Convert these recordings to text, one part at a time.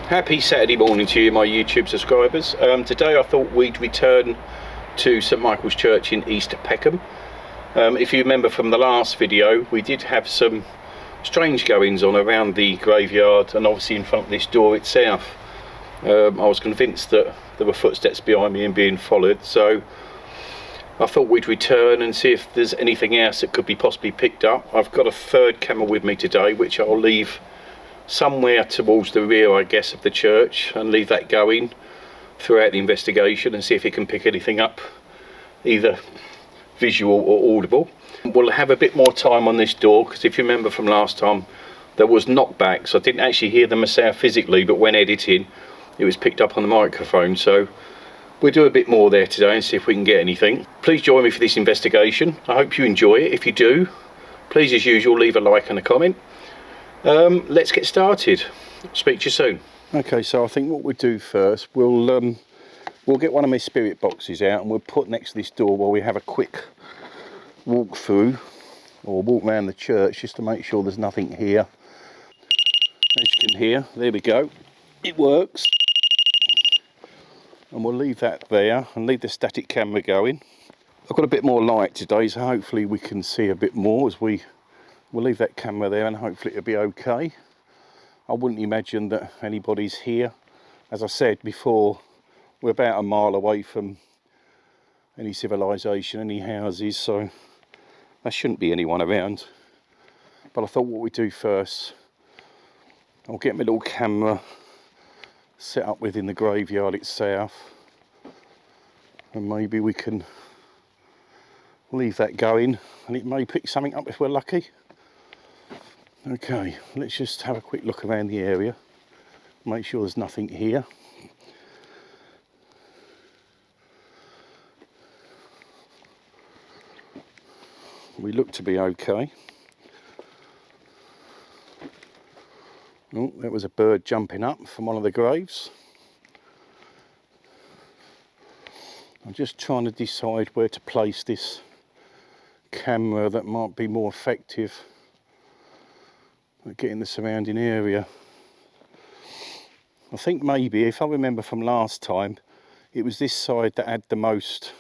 Happy Saturday morning to you, my YouTube subscribers. Today I thought we'd return to St Michael's Church in East Peckham. If you remember from the last video, we did have some strange goings on around the graveyard and obviously in front of this door itself. I was convinced that there were footsteps behind me and being followed, so I thought we'd return and see if there's anything else that could be possibly picked up. I've got a third camera with me today, which I'll leave somewhere towards the rear, I guess, of the church, and leave that going throughout the investigation and see if it can pick anything up, either visual or audible. We'll have a bit more time on this door because if you remember from last time, there was knockbacks. I didn't actually hear them myself physically, but when editing it was picked up on the microphone, so we'll do a bit more there today and see if we can get anything. Please join me for this investigation. I hope you enjoy it. If you do, please, as usual, leave a like and a comment. Let's get started. Speak to you soon. Okay, so I think what we'll do first, we'll get one of my spirit boxes out and we'll put next to this door while we have a quick walk through or walk around the church just to make sure there's nothing here. As you can hear, there we go, it works. And we'll leave that there and leave the static camera going. I've got a bit more light today, so hopefully we can see a bit more as we'll leave that camera there and hopefully it'll be okay. I wouldn't imagine that anybody's here. As I said before, we're about a mile away from any civilization, any houses, so there shouldn't be anyone around. But I thought what we'd do first, I'll get my little camera set up within the graveyard itself, and maybe we can leave that going and it may pick something up if we're lucky. Okay, let's just have a quick look around the area, make sure there's nothing here. We look to be okay. Oh, there was a bird jumping up from one of the graves. I'm just trying to decide where to place this camera that might be more effective at getting the surrounding area. I think maybe, if I remember from last time, it was this side that had the most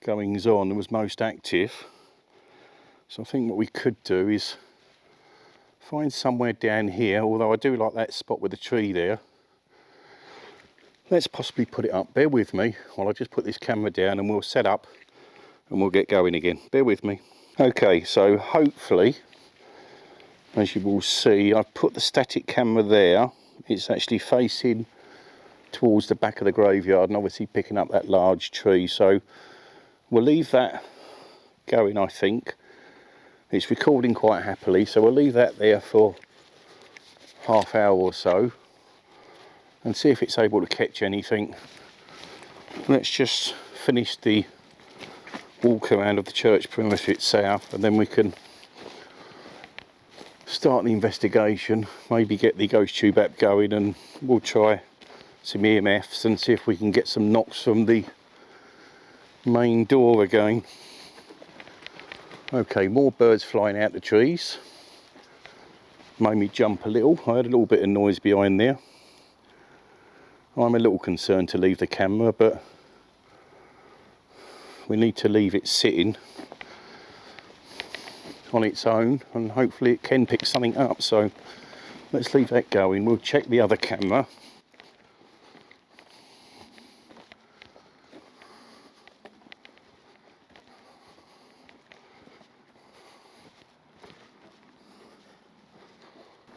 goings on, it was most active. So I think what we could do is find somewhere down here, although I do like that spot with the tree there. Let's possibly put it up. Bear with me while I just put this camera down and we'll set up and we'll get going again. Bear with me. Okay, so hopefully, as you will see, I've put the static camera there. It's actually facing towards the back of the graveyard and obviously picking up that large tree. So we'll leave that going, I think. It's recording quite happily, so we'll leave that there for half hour or so and see if it's able to catch anything. Let's just finish the walk around of the church perimeter itself and then we can start the investigation, maybe get the ghost tube app going, and we'll try some EMFs and see if we can get some knocks from the main door again. Okay, more birds flying out the trees. Made me jump a little. I heard a little bit of noise behind there. I'm a little concerned to leave the camera, but we need to leave it sitting on its own and hopefully it can pick something up. So let's leave that going. We'll check the other camera.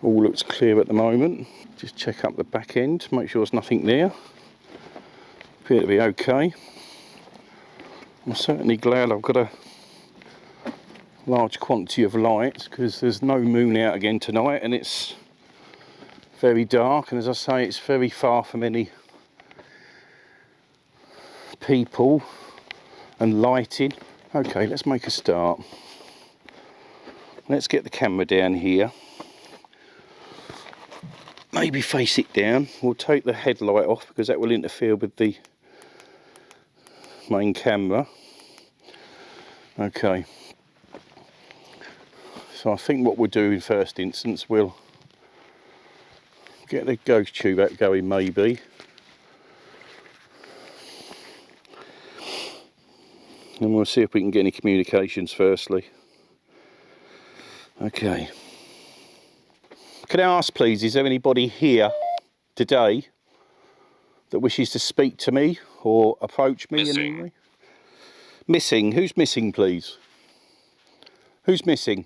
All looks clear at the moment. Just check up the back end, make sure there's nothing there. Appear to be okay. I'm certainly glad I've got a large quantity of light because there's no moon out again tonight and it's very dark, and as I say, it's very far from any people and lighting. Okay, let's make a start. Let's get the camera down here. Maybe face it down. We'll take the headlight off because that will interfere with the main camera. Okay, so I think what we'll do in first instance, we'll Get the ghost tube out going maybe. And we'll see if we can get any communications firstly. Okay. Can I ask please, is there anybody here today that wishes to speak to me or approach me in any way? Missing? Who's missing please? Who's missing?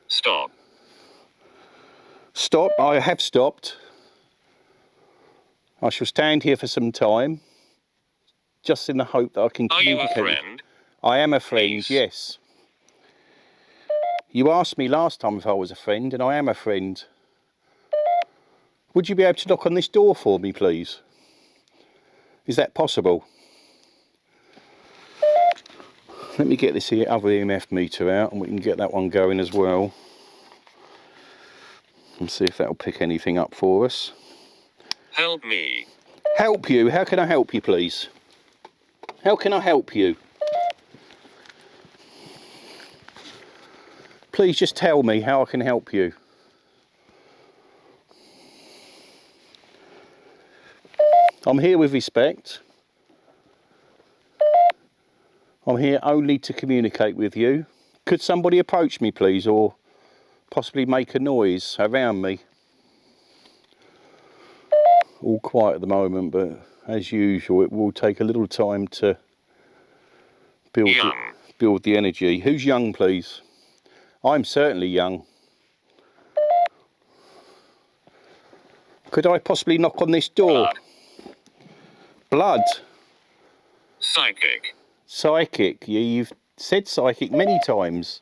Stop. Stop? I have stopped. I shall stand here for some time, just in the hope that I can communicate. Are you a friend? I am a friend, Please. yes. You asked me last time if I was a friend, and I am a friend. Would you be able to knock on this door for me, please? Is that possible? Let me get this here other EMF meter out, and we can get that one going as well. And see if that'll pick anything up for us. Help me. Help you? How can I help you, please? How can I help you? Please just tell me how I can help you. I'm here with respect. I'm here only to communicate with you. Could somebody approach me, please, or possibly make a noise around me? All quiet at the moment, but as usual, it will take a little time to build the energy. Who's young, please? I'm certainly young. Could I possibly knock on this door? Blood? Psychic. Psychic? You've said psychic many times.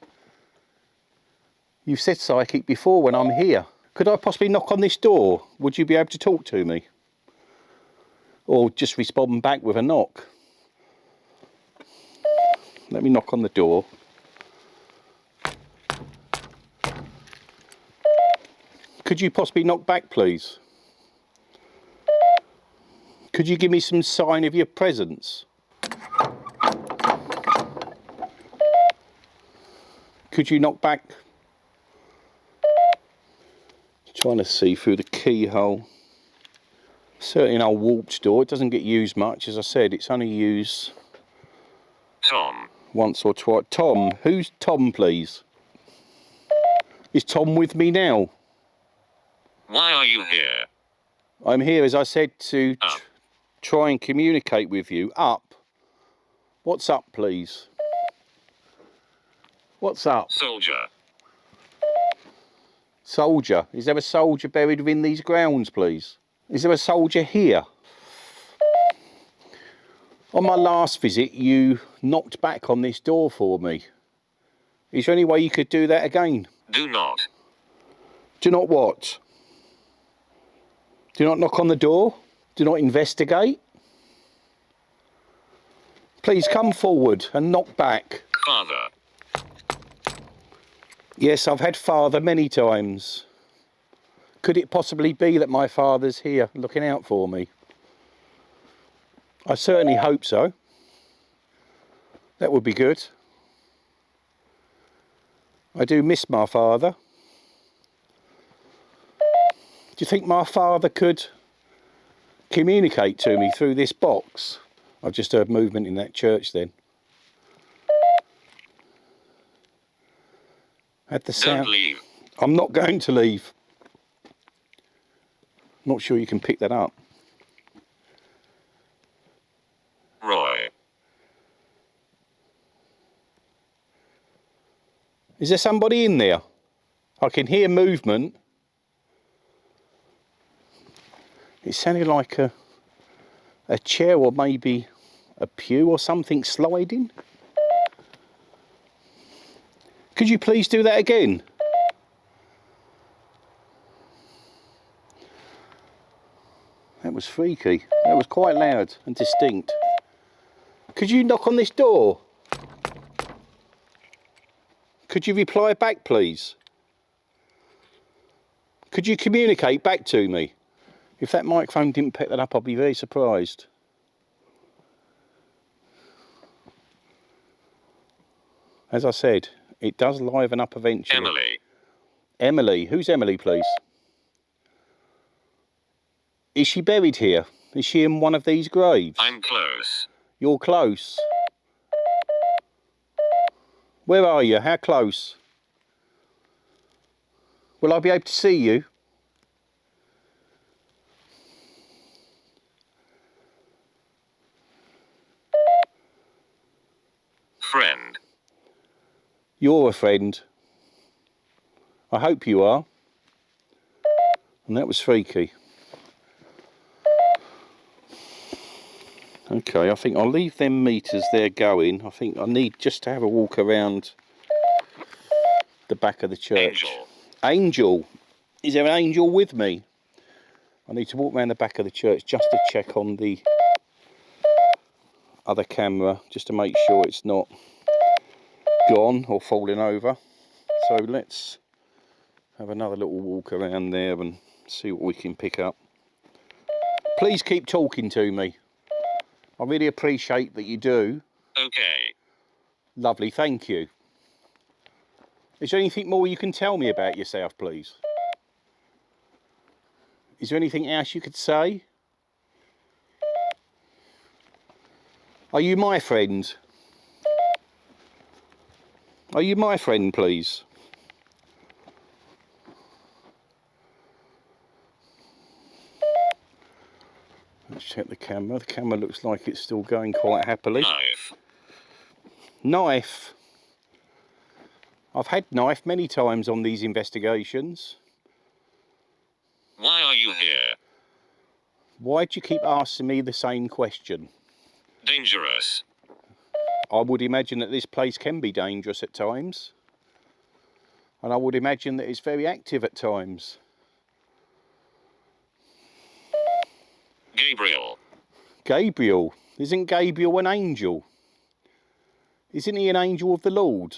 You've said psychic before when I'm here. Could I possibly knock on this door? Would you be able to talk to me? Or just respond back with a knock? Let me knock on the door. Could you possibly knock back, please? Could you give me some sign of your presence? Could you knock back? Trying to see through the keyhole. Certainly an old warped door. It doesn't get used much. As I said, it's only used Tom. Once or twice. Tom. Who's Tom, please? Is Tom with me now? Why are you here? I'm here, as I said, to try and communicate with you. Up. What's up, please? What's up? Soldier. Soldier. Is there a soldier buried within these grounds, please? Is there a soldier here? On my last visit, you knocked back on this door for me. Is there any way you could do that again? Do not. Do not what? Do not knock on the door? Do not investigate? Please come forward and knock back. Father. Yes, I've had father many times. Could it possibly be that my father's here looking out for me? I certainly hope so. That would be good. I do miss my father. Do you think my father could communicate to me through this box? I've just heard movement in that church then. Had the sound. Don't leave. I'm not going to leave. Not sure you can pick that up. Roy. Is there somebody in there? I can hear movement. It sounded like a chair or maybe a pew or something sliding. Could you please do that again? That was freaky. That was quite loud and distinct. Could you knock on this door? Could you reply back, please? Could you communicate back to me? If that microphone didn't pick that up, I'd be very surprised. As I said, it does liven up eventually. Emily. Emily. Who's Emily, please? Is she buried here? Is she in one of these graves? I'm close. You're close. Where are you? How close? Will I be able to see you? Friend. You're a friend. I hope you are. And that was freaky. Okay, I think I'll leave them meters there going. I think I need just to have a walk around the back of the church. Angel. Angel. Is there an angel with me? I need to walk around the back of the church just to check on the other camera, just to make sure it's not gone or falling over. So let's have another little walk around there and see what we can pick up. Please keep talking to me. I really appreciate that you do. Okay. Lovely, thank you. Is there anything more you can tell me about yourself, please? Is there anything else you could say? Are you my friend? Are you my friend, please? Let's check the camera. The camera looks like it's still going quite happily. Knife. Knife. I've had knife many times on these investigations. Why are you here? Why do you keep asking me the same question? Dangerous. I would imagine that this place can be dangerous at times. And I would imagine that it's very active at times. Gabriel. Gabriel. Isn't Gabriel an angel? Isn't he an angel of the Lord?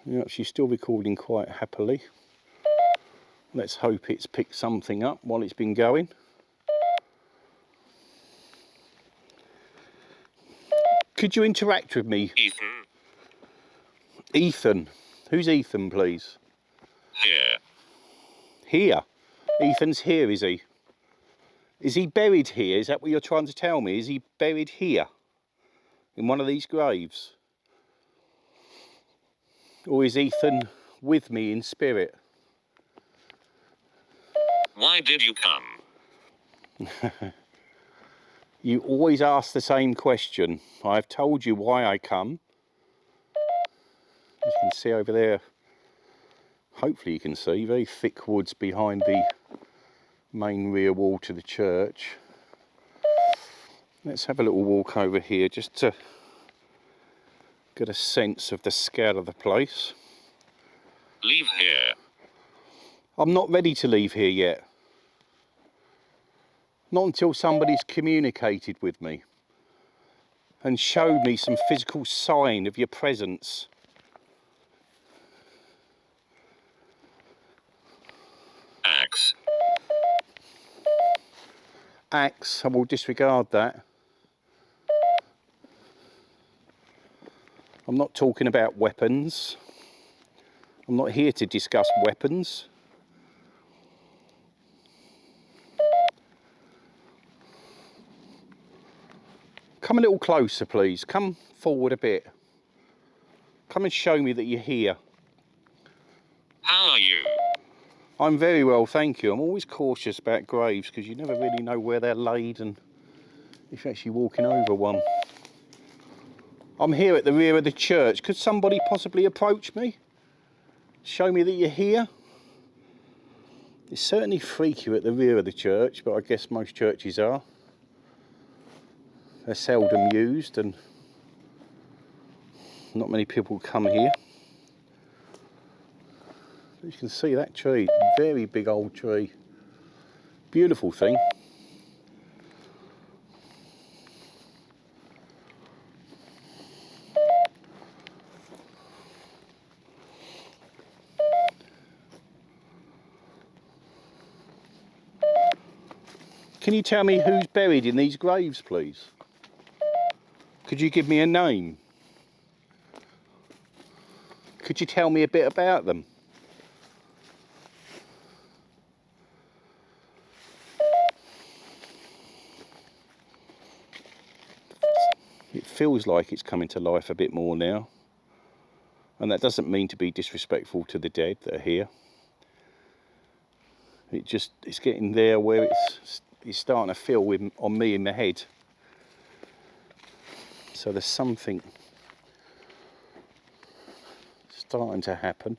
Yeah, she's still recording quite happily. Let's hope it's picked something up while it's been going. Could you interact with me? Ethan. Ethan. Who's Ethan, please? Here. Here? Ethan's here, is he? Is he buried here? Is that what you're trying to tell me? Is he buried here? In one of these graves? Or is Ethan with me in spirit? Why did you come? You always ask the same question. I've told you why I come. You can see over there, hopefully you can see, very thick woods behind the main rear wall to the church. Let's have a little walk over here just to get a sense of the scale of the place. Leave here. I'm not ready to leave here yet. Not until somebody's communicated with me and showed me some physical sign of your presence. Axe. Axe, I will disregard that. I'm not talking about weapons. I'm not here to discuss weapons. Come a little closer, please. Come forward a bit. Come and show me that you're here. How are you? I'm very well, thank you. I'm always cautious about graves because you never really know where they're laid and if you're actually walking over one. I'm here at the rear of the church. Could somebody possibly approach me? Show me that you're here? It's certainly freaky at the rear of the church, but I guess most churches are. They're seldom used and not many people come here. You can see that tree, very big old tree. Beautiful thing. Can you tell me who's buried in these graves, please? Could you give me a name? Could you tell me a bit about them? It feels like it's coming to life a bit more now. And that doesn't mean to be disrespectful to the dead that are here. It's getting there where it's starting to feel on me in the head. So there's something starting to happen.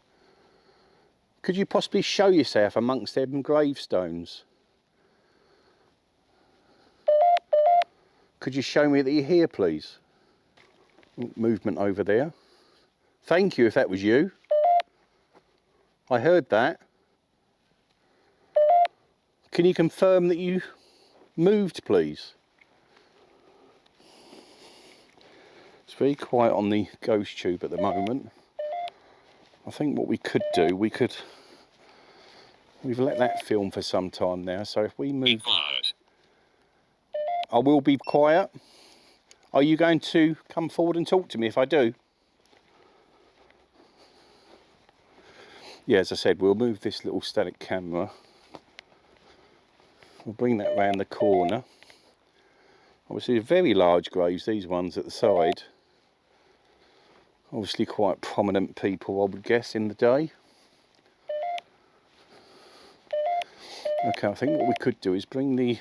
Could you possibly show yourself amongst them gravestones? Could you show me that you're here, please? Movement over there. Thank you if that was you. I heard that. Can you confirm that you moved, please? It's very quiet on the ghost tube at the moment. I think what we could do, we've let that film for some time now, so if we Be move... quiet. I will be quiet. Are you going to come forward and talk to me if I do? Yeah, as I said, we'll move this little static camera. We'll bring that round the corner. Obviously, very large graves, these ones at the side. Obviously quite prominent people, I would guess, in the day. Okay, I think what we could do is bring the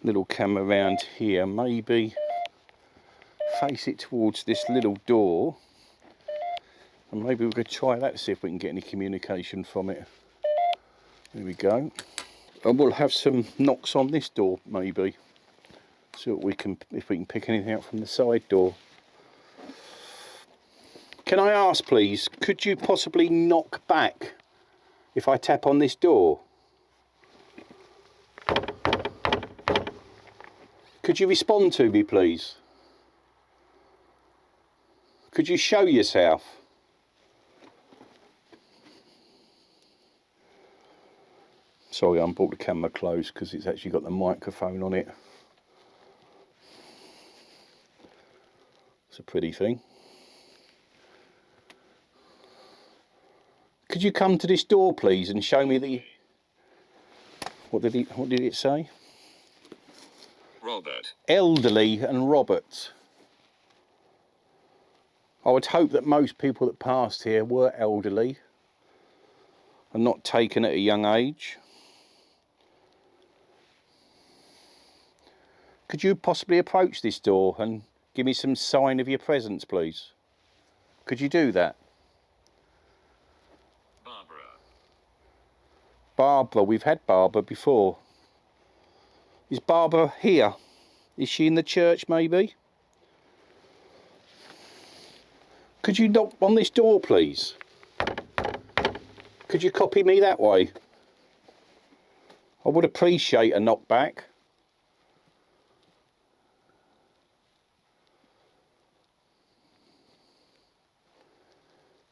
little camera around here, maybe face it towards this little door, and maybe we could try that, see if we can get any communication from it. There we go. And we'll have some knocks on this door, maybe, see what we can, if we can pick anything out from the side door. Can I ask, please, could you possibly knock back if I tap on this door? Could you respond to me, please? Could you show yourself? Sorry, I brought the camera close because it's actually got the microphone on it. It's a pretty thing. Could you come to this door, please, and show me the... What did it say? Robert. Elderly and Robert. I would hope that most people that passed here were elderly and not taken at a young age. Could you possibly approach this door and give me some sign of your presence, please? Could you do that? Barbara. Barbara, we've had Barbara before. Is Barbara here? Is she in the church, maybe? Could you knock on this door, please? Could you copy me that way? I would appreciate a knock back.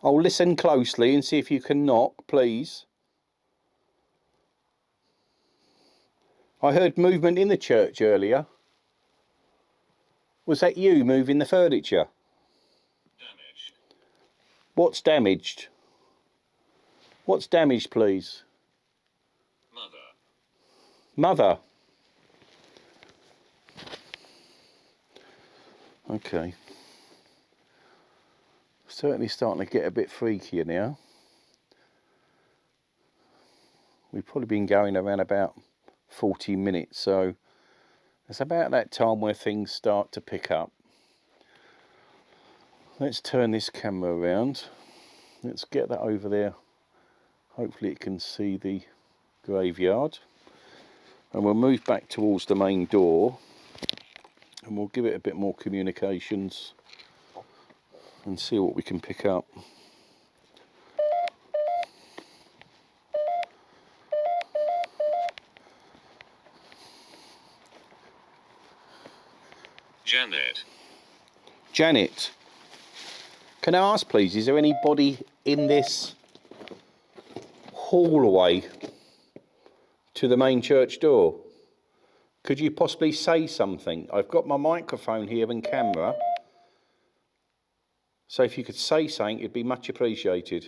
I'll listen closely and see if you can knock, please. I heard movement in the church earlier. Was that you moving the furniture? Damaged. What's damaged? What's damaged, please? Mother. Mother. Okay. Certainly starting to get a bit freakier now. We've probably been going around about 40 minutes, so it's about that time where things start to pick up. Let's turn this camera around. Let's get that over there. Hopefully it can see the graveyard. And we'll move back towards the main door and we'll give it a bit more communications and see what we can pick up. Janet. Janet, can I ask please, is there anybody in this hallway to the main church door? Could you possibly say something? I've got my microphone here and camera. So if you could say something, it'd be much appreciated.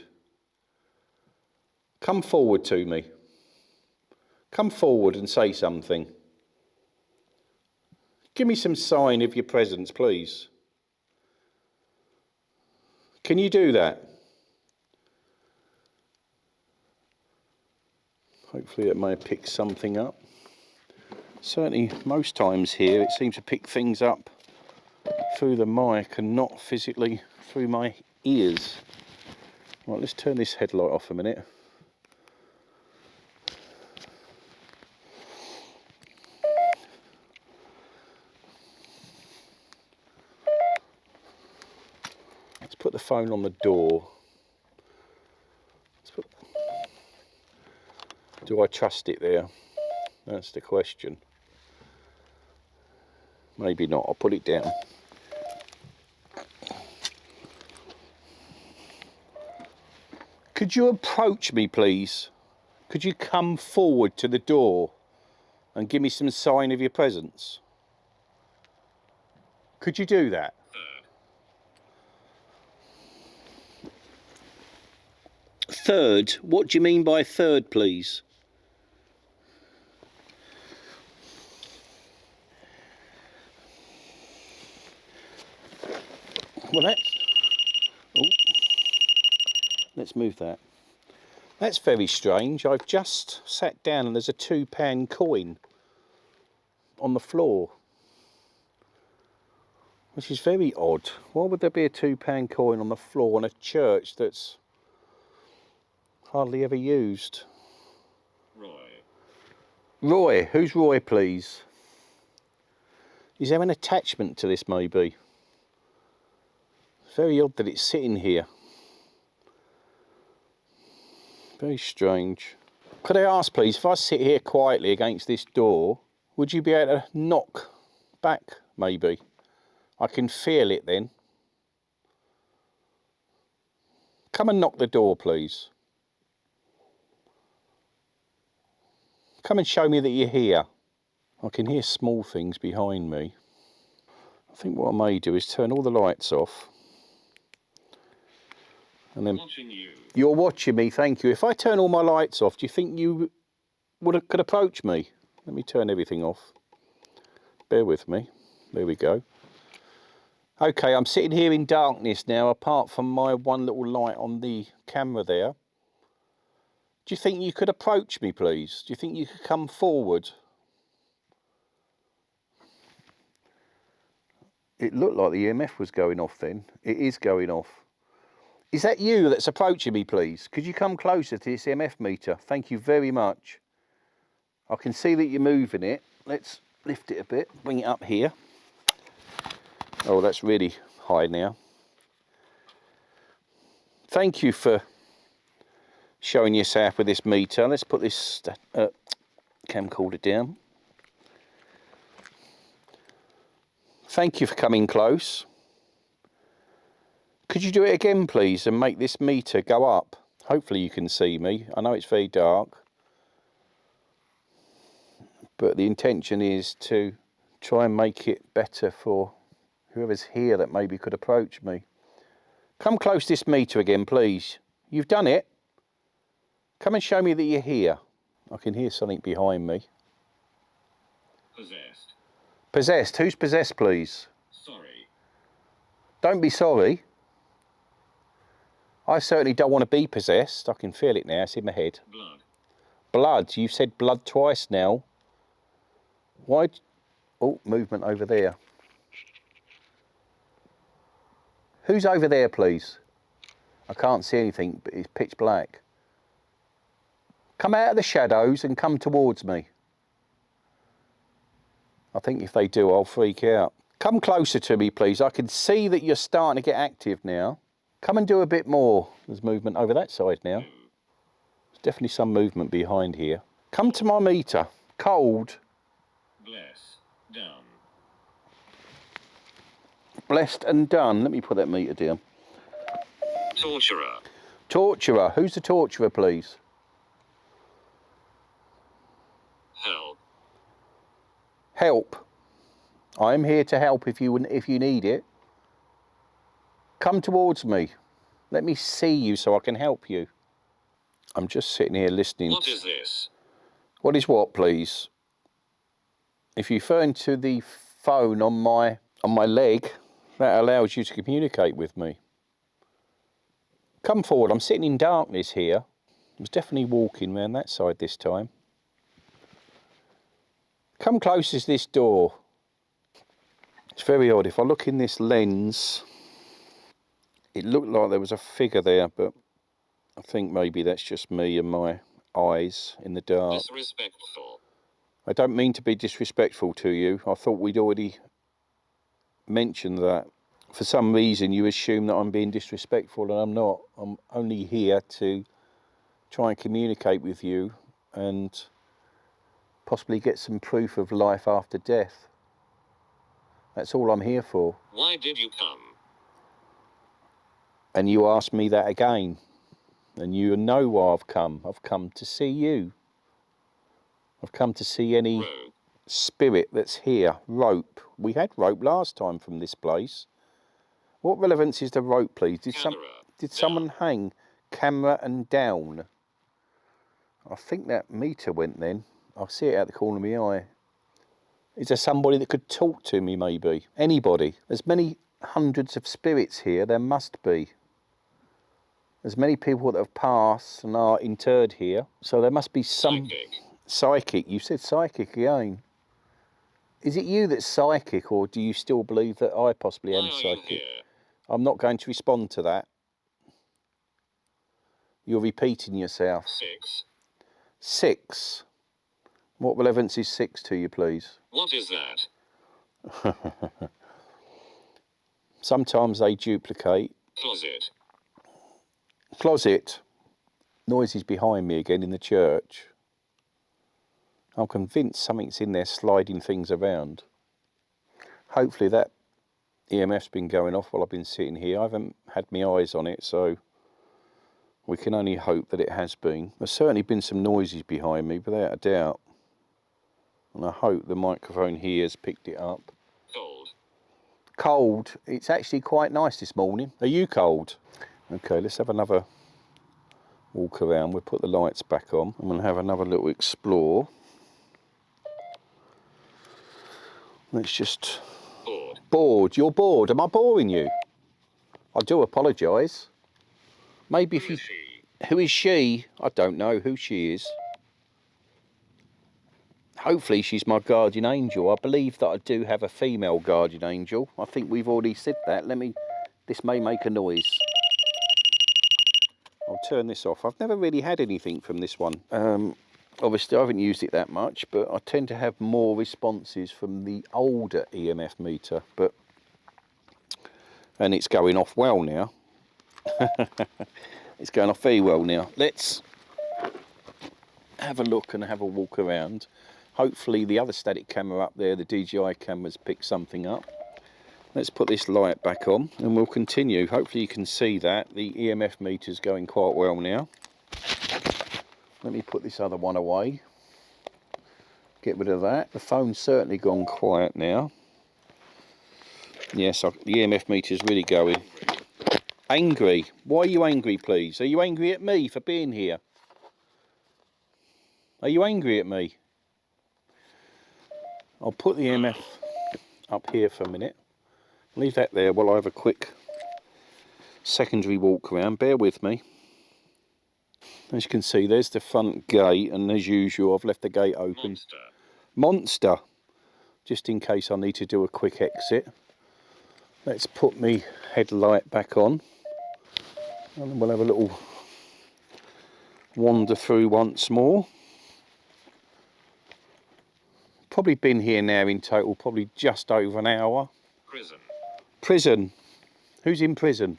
Come forward to me. Come forward and say something. Give me some sign of your presence, please. Can you do that? Hopefully it may have picked something up. Certainly most times here it seems to pick things up through the mic and not physically through my ears. Right, let's turn this headlight off a minute. Let's put the phone on the door. Do I trust it there? That's the question. Maybe not. I'll put it down. Could you approach me, please? Could you come forward to the door and give me some sign of your presence? Could you do that? Third? What do you mean by third, please? Well, let's move that. That's very strange. I've just sat down and there's a £2 coin on the floor, which is very odd. Why would there be a £2 coin on the floor in a church that's hardly ever used? Roy, who's Roy, please? Is there an attachment to this, maybe? It's very odd that it's sitting here. Very strange. Could I ask, please, if I sit here quietly against this door, would you be able to knock back, maybe? I can feel it then. Come and knock the door, please. Come and show me that you're here. I can hear small things behind me. I think what I may do is turn all the lights off. And then you're watching me, thank you. If I turn all my lights off, do you think you could approach me? Let me turn everything off. Bear with me. There we go. Okay, I'm sitting here in darkness now, apart from my one little light on the camera there. Do you think you could approach me, please? Do you think you could come forward? It looked like the EMF was going off then. It is going off. Is that you that's approaching me, please? Could you come closer to this EMF meter? Thank you very much. I can see that you're moving it. Let's lift it a bit, bring it up here. Oh, that's really high now. Thank you for showing yourself with this meter. Let's put this camcorder down. Thank you for coming close. Could you do it again, please, and make this meter go up? Hopefully you can see me. I know it's very dark, but the intention is to try and make it better for whoever's here that maybe could approach me. Come close to this meter again, please. You've done it. Come and show me that you're here. I can hear something behind me. Possessed. Possessed. Who's possessed, please? Sorry. Don't be sorry. I certainly don't want to be possessed. I can feel it now. It's in my head. Blood. Blood. You've said blood twice now. Why? Oh, movement over there. Who's over there, please? I can't see anything, but it's pitch black. Come out of the shadows and come towards me. I think if they do, I'll freak out. Come closer to me, please. I can see that you're starting to get active now. Come and do a bit more. There's movement over that side now. There's definitely some movement behind here. Come to my meter. Cold. Bless. Done. Blessed and done. Let me put that meter down. Torturer. Torturer. Who's the torturer, please? Help. Help. I'm here to help if you need it. Come towards me. Let me see you so I can help you. I'm just sitting here listening. What is this? What is what, please? If you refer to the phone on my leg, that allows you to communicate with me. Come forward. I'm sitting in darkness here. I was definitely walking round that side this time. Come close as this door. It's very odd. If I look in this lens, it looked like there was a figure there, but I think maybe that's just me and my eyes in the dark. Disrespectful. I don't mean to be disrespectful to you. I thought we'd already mentioned that. For some reason you assume that I'm being disrespectful, and I'm not. I'm only here to try and communicate with you and possibly get some proof of life after death. That's all I'm here for. Why did you come? And you ask me that again. And you know why I've come. I've come to see you. I've come to see any Rogue. spirit that's here. Rope. We had rope last time from this place. What relevance is the rope, please? Did someone hang camera and down? I think that meter went then. I see it out the corner of my eye. Is there somebody that could talk to me, maybe? Anybody? There's many hundreds of spirits here. There must be. There's many people that have passed and are interred here. So there must be some... Psychic. You said psychic again. Is it you that's psychic, or do you still believe that I possibly am psychic? I'm not going to respond to that. You're repeating yourself. 6. 6. What relevance is 6 to you, please? What is that? Sometimes they duplicate. Closet. Closet. Noises behind me again in the church. I'm convinced something's in there sliding things around. Hopefully that EMF's been going off while I've been sitting here. I haven't had my eyes on it, so we can only hope that it has been. There's certainly been some noises behind me, without a doubt. And I hope the microphone here has picked it up. Cold. Cold. It's actually quite nice this morning. Are you cold? Okay, let's have another walk around. We'll put the lights back on. I'm going to have another little explore. Let's just... Bored. Bored. You're bored. Am I boring you? I do apologise. Maybe if you... Who is she? I don't know who she is. Hopefully she's my guardian angel. I believe that I do have a female guardian angel. I think we've already said that. This may make a noise. I'll turn this off. I've never really had anything from this one. Obviously I haven't used it that much, but I tend to have more responses from the older EMF meter. And it's going off well now. It's going off very well now. Let's have a look and have a walk around. Hopefully the other static camera up there, the DJI camera's picked something up. Let's put this light back on and we'll continue. Hopefully you can see that. The EMF meter's going quite well now. Let me put this other one away. Get rid of that. The phone's certainly gone quiet now. Yes, the EMF meter's really going. Angry. Why are you angry, please? Are you angry at me for being here? Are you angry at me? I'll put the EMF up here for a minute. Leave that there while I have a quick secondary walk around. Bear with me. As you can see, there's the front gate, and as usual I've left the gate open. Monster. Just in case I need to do a quick exit. Let's put me headlight back on and then we'll have a little wander through once more. Probably been here now in total probably just over an hour. Prison. Prison. Who's in prison?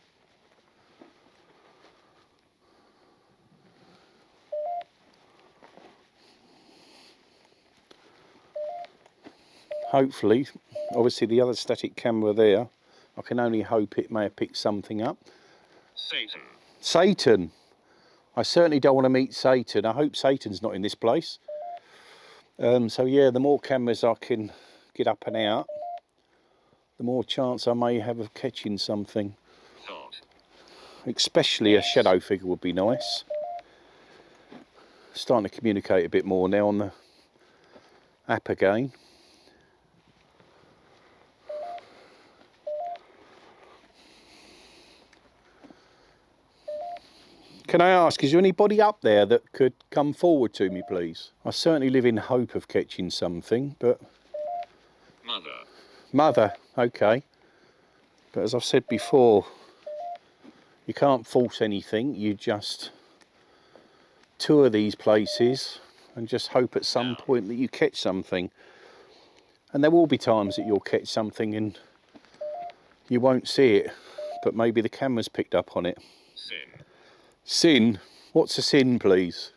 Hopefully, obviously the other static camera there, I can only hope it may have picked something up. Satan. Satan. I certainly don't want to meet Satan. I hope Satan's not in this place. So yeah, the more cameras I can get up and out, the more chance I may have of catching something. especially a shadow figure would be nice. Starting to communicate a bit more now on the app again. Can I ask, is there anybody up there that could come forward to me, please? I certainly live in hope of catching something, but... Mother. Mother, okay. But as I've said before, you can't force anything. You just tour these places and just hope at some point that you catch something. And there will be times that you'll catch something and you won't see it, but maybe the camera's picked up on it. Sin. Sin? What's a sin, please?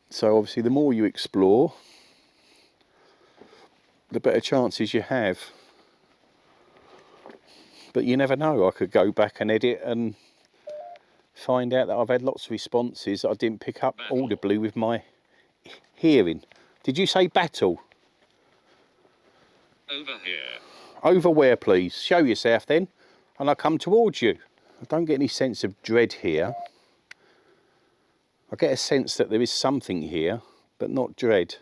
So obviously the more you explore, the better chances you have. But you never know. I could go back and edit and find out that I've had lots of responses that I didn't pick up audibly with my hearing. Did you say battle? Over here. Over where, please? Show yourself then, and I'll come towards you. I don't get any sense of dread here. I get a sense that there is something here, but not dread.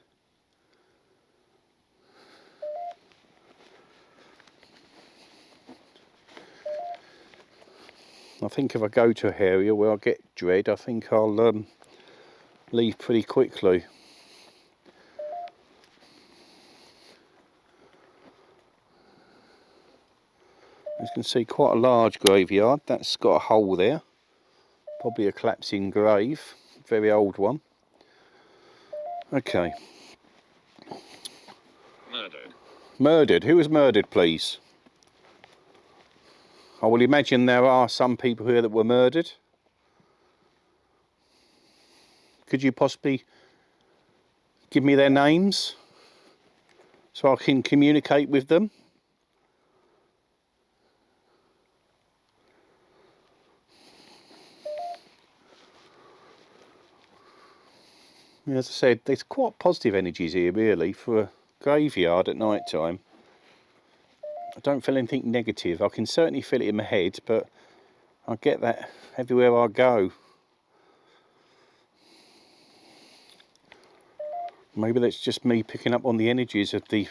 I think if I go to an area where I get dread, I think I'll leave pretty quickly. As you can see, quite a large graveyard. That's got a hole there. Probably a collapsing grave. Very old one. Okay. Murdered. Murdered. Who was murdered, please? I will imagine there are some people here that were murdered. Could you possibly give me their names so I can communicate with them? As I said, there's quite positive energies here really for a graveyard at night time. I don't feel anything negative. I can certainly feel it in my head, but I get that everywhere I go. Maybe that's just me picking up on the energies of the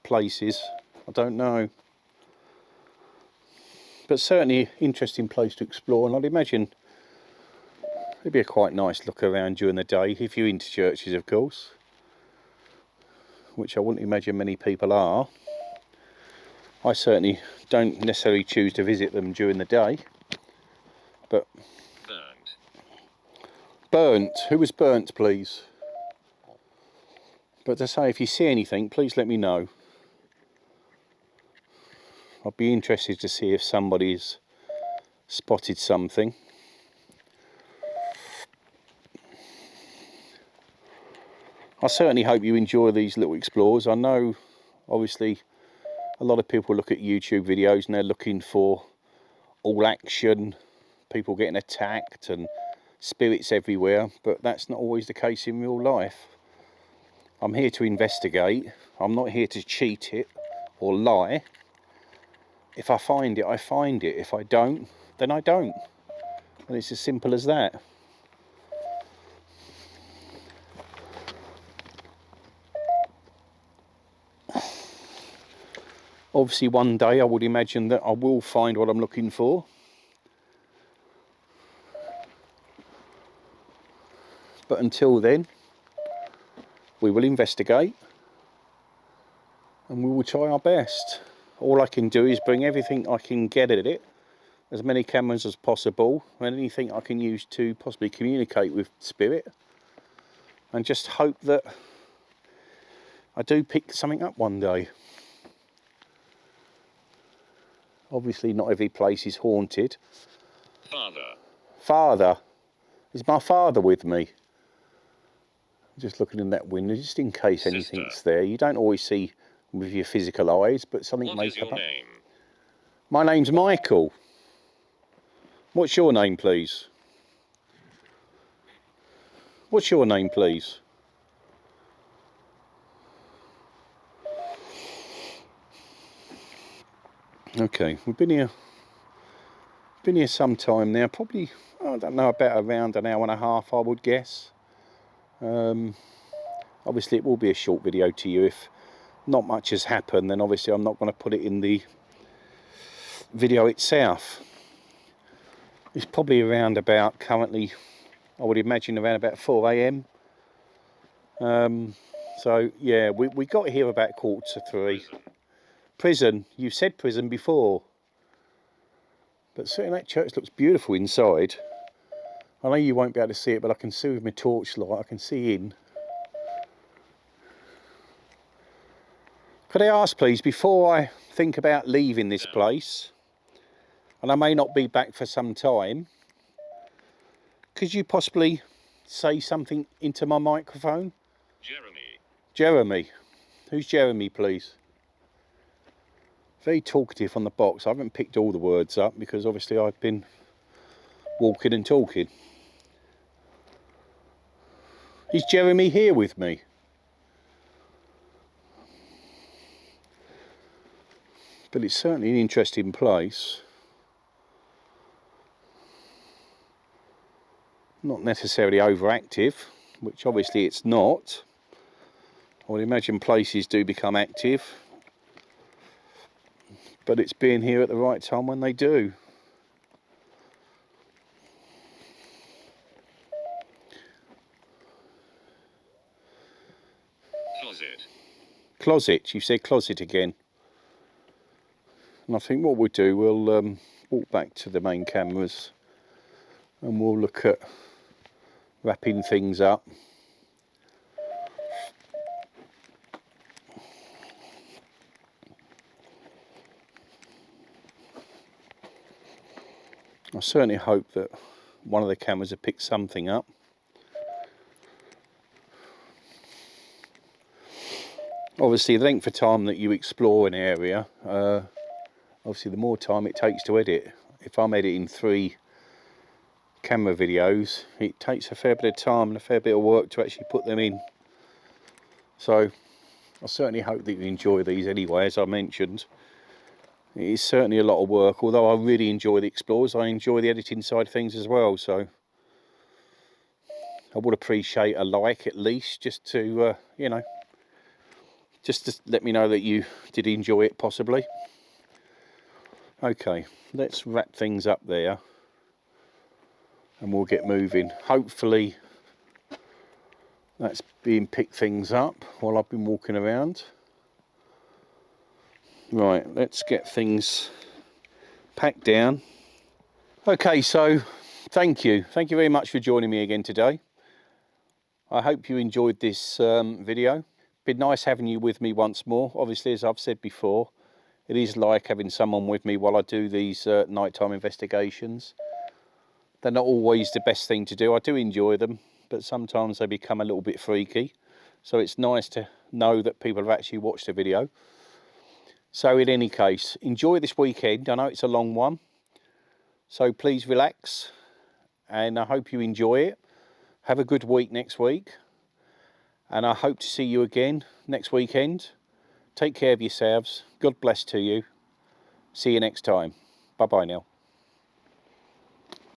places. I don't know. But certainly an interesting place to explore, and I'd imagine it'd be a quite nice look around during the day, if you're into churches of course. Which I wouldn't imagine many people are. I certainly don't necessarily choose to visit them during the day. But... Burnt. Burnt? Who was burnt, please? But to say, if you see anything, please let me know. I'd be interested to see if somebody's spotted something. I certainly hope you enjoy these little explores. I know, obviously, a lot of people look at YouTube videos and they're looking for all action, people getting attacked and spirits everywhere, but that's not always the case in real life. I'm here to investigate. I'm not here to cheat it or lie. If I find it, I find it. If I don't, then I don't. And it's as simple as that. Obviously one day I would imagine that I will find what I'm looking for. But until then, we will investigate and we will try our best. All I can do is bring everything I can get at it, as many cameras as possible, and anything I can use to possibly communicate with spirit, and just hope that I do pick something up one day. Obviously not every place is haunted. Father. Father? Is my father with me? Just looking in that window, just in case anything's there. You don't always see with your physical eyes, but something may come up. What is your name? My name's Michael. What's your name, please? What's your name, please? Okay, we've been here Been here some time now, probably, I don't know, about around an hour and a half, I would guess. Obviously it will be a short video to you. If not much has happened, then obviously I'm not going to put it in the video itself. It's probably around about, currently, I would imagine around about 4 AM. So yeah, we got here about 2:45. Prison. You said prison before. But certainly that church looks beautiful inside. I know you won't be able to see it, but I can see with my torchlight, I can see in. Could I ask please, before I think about leaving this place, and I may not be back for some time, could you possibly say something into my microphone? Jeremy. Jeremy. Who's Jeremy, please? Very talkative on the box. I haven't picked all the words up because obviously I've been walking and talking. Is Jeremy here with me? But it's certainly an interesting place. Not necessarily overactive, which obviously it's not. I would imagine places do become active, but it's being here at the right time when they do. Closet. Closet, you said closet again. And I think what we'll do, we'll walk back to the main cameras and we'll look at wrapping things up. I certainly hope that one of the cameras have picked something up. Obviously the length of time that you explore an area, obviously the more time it takes to edit. If I'm editing 3 camera videos, it takes a fair bit of time and a fair bit of work to actually put them in. So I certainly hope that you enjoy these anyway. As I mentioned, it is certainly a lot of work, although I really enjoy the explores, I enjoy the editing side of things as well. So I would appreciate a like at least, just to you know, just to let me know that you did enjoy it possibly. Okay, let's wrap things up there and we'll get moving. Hopefully that's been picked things up while I've been walking around. Right, let's get things packed down. Okay, so thank you very much for joining me again today. I hope you enjoyed this video. Been nice having you with me once more. Obviously, as I've said before, it is like having someone with me while I do these nighttime investigations. They're not always the best thing to do. I do enjoy them, but sometimes they become a little bit freaky. So it's nice to know that people have actually watched the video. So in any case, enjoy this weekend. I know it's a long one, so please relax, and I hope you enjoy it. Have a good week next week, and I hope to see you again next weekend. Take care of yourselves. God bless to you. See you next time. Bye bye now.